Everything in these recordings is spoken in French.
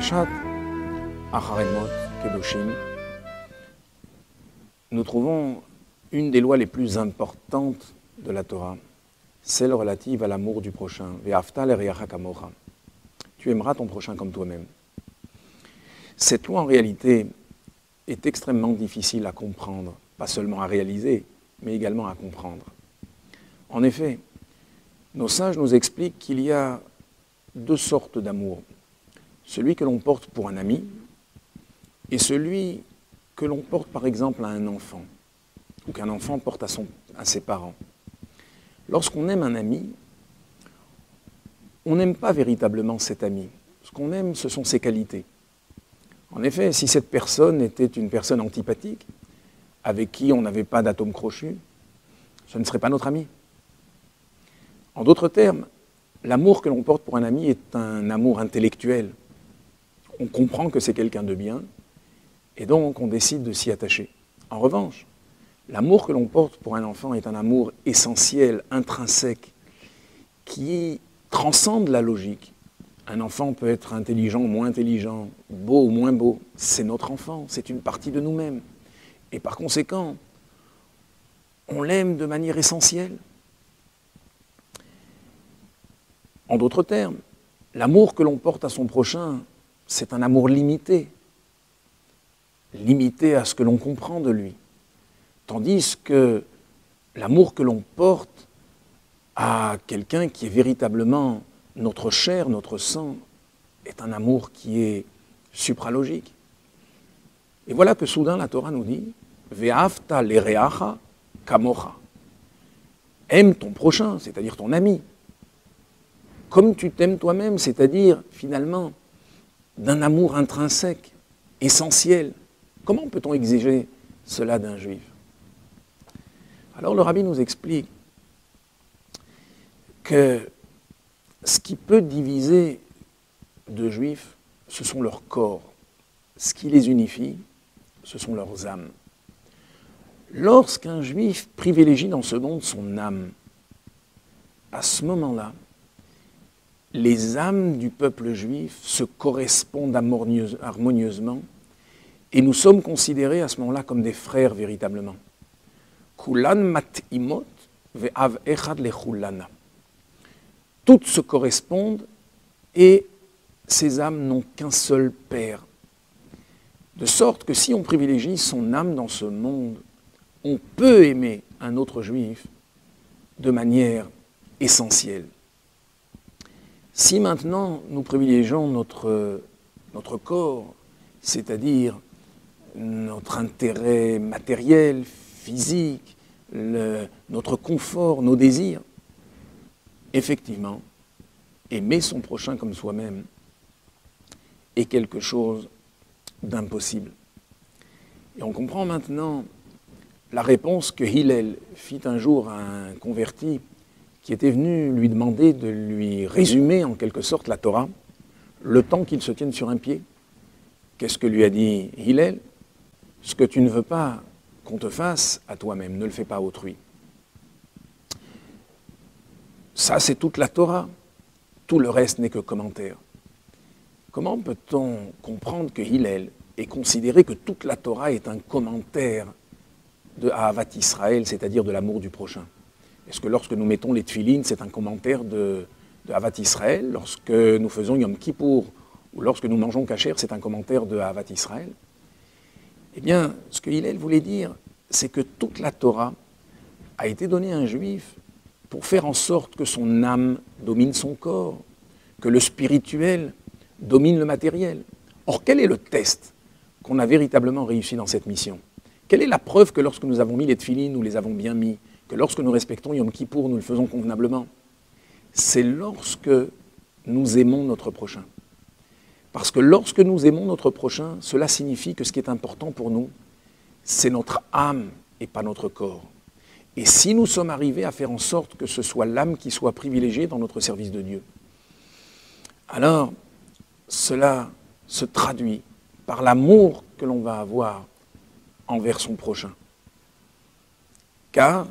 Parashat Acharemot Kedoshim, nous trouvons une des lois les plus importantes de la Torah, celle relative à l'amour du prochain. Ve'afta l'ereacha kamocha. Tu aimeras ton prochain comme toi-même. Cette loi, en réalité, est extrêmement difficile à comprendre, pas seulement à réaliser, mais également à comprendre. En effet, nos sages nous expliquent qu'il y a deux sortes d'amour. Celui que l'on porte pour un ami et celui que l'on porte par exemple à un enfant ou qu'un enfant porte à ses parents. Lorsqu'on aime un ami, on n'aime pas véritablement cet ami. Ce qu'on aime, ce sont ses qualités. En effet, si cette personne était une personne antipathique, avec qui on n'avait pas d'atome crochu, ce ne serait pas notre ami. En d'autres termes, l'amour que l'on porte pour un ami est un amour intellectuel. On comprend que c'est quelqu'un de bien, et donc on décide de s'y attacher. En revanche, l'amour que l'on porte pour un enfant est un amour essentiel, intrinsèque, qui transcende la logique. Un enfant peut être intelligent ou moins intelligent, beau ou moins beau. C'est notre enfant, c'est une partie de nous-mêmes. Et par conséquent, on l'aime de manière essentielle. En d'autres termes, l'amour que l'on porte à son prochain, c'est un amour limité, limité à ce que l'on comprend de lui. Tandis que l'amour que l'on porte à quelqu'un qui est véritablement notre chair, notre sang, est un amour qui est supralogique. Et voilà que soudain la Torah nous dit « Ve'afta l'ereacha kamocha » aime ton prochain, c'est-à-dire ton ami, comme tu t'aimes toi-même, c'est-à-dire finalement d'un amour intrinsèque, essentiel. Comment peut-on exiger cela d'un juif? Alors le rabbi nous explique que ce qui peut diviser deux juifs, ce sont leurs corps. Ce qui les unifie, ce sont leurs âmes. Lorsqu'un juif privilégie dans ce monde son âme, à ce moment-là, les âmes du peuple juif se correspondent harmonieusement et nous sommes considérés à ce moment-là comme des frères véritablement. Kulan mat'imot ve'av echad lechulana. Toutes se correspondent et ces âmes n'ont qu'un seul père. De sorte que si on privilégie son âme dans ce monde, on peut aimer un autre juif de manière essentielle. Si maintenant nous privilégions notre corps, c'est-à-dire notre intérêt matériel, physique, notre confort, nos désirs, effectivement, aimer son prochain comme soi-même est quelque chose d'impossible. Et on comprend maintenant la réponse que Hillel fit un jour à un converti qui était venu lui demander de lui résumer en quelque sorte la Torah, le temps qu'il se tienne sur un pied. Qu'est-ce que lui a dit Hillel? Ce que tu ne veux pas qu'on te fasse à toi-même, ne le fais pas à autrui. Ça, c'est toute la Torah. Tout le reste n'est que commentaire. Comment peut-on comprendre que Hillel ait considéré que toute la Torah est un commentaire de Ahavat Israël, c'est-à-dire de l'amour du prochain? Est-ce que lorsque nous mettons les tefilines, c'est un commentaire de Ahavat Israël? Lorsque nous faisons Yom Kippour ou lorsque nous mangeons kasher, c'est un commentaire de Ahavat Israël? Eh bien, ce que Hillel voulait dire, c'est que toute la Torah a été donnée à un juif pour faire en sorte que son âme domine son corps, que le spirituel domine le matériel. Or, quel est le test qu'on a véritablement réussi dans cette mission? Quelle est la preuve que lorsque nous avons mis les tefilines, nous les avons bien mis, que lorsque nous respectons Yom Kippour, nous le faisons convenablement? C'est lorsque nous aimons notre prochain. Parce que lorsque nous aimons notre prochain, cela signifie que ce qui est important pour nous, c'est notre âme et pas notre corps. Et si nous sommes arrivés à faire en sorte que ce soit l'âme qui soit privilégiée dans notre service de Dieu, alors cela se traduit par l'amour que l'on va avoir envers son prochain. Car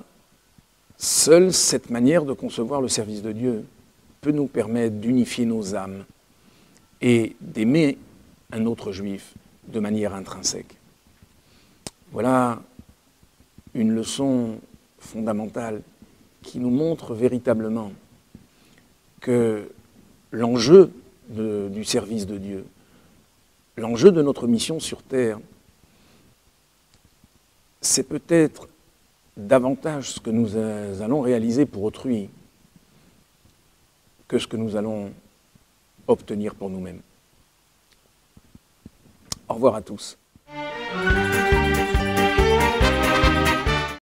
seule cette manière de concevoir le service de Dieu peut nous permettre d'unifier nos âmes et d'aimer un autre juif de manière intrinsèque. Voilà une leçon fondamentale qui nous montre véritablement que l'enjeu du service de Dieu, l'enjeu de notre mission sur terre, c'est peut-être davantage ce que nous allons réaliser pour autrui que ce que nous allons obtenir pour nous-mêmes. Au revoir à tous.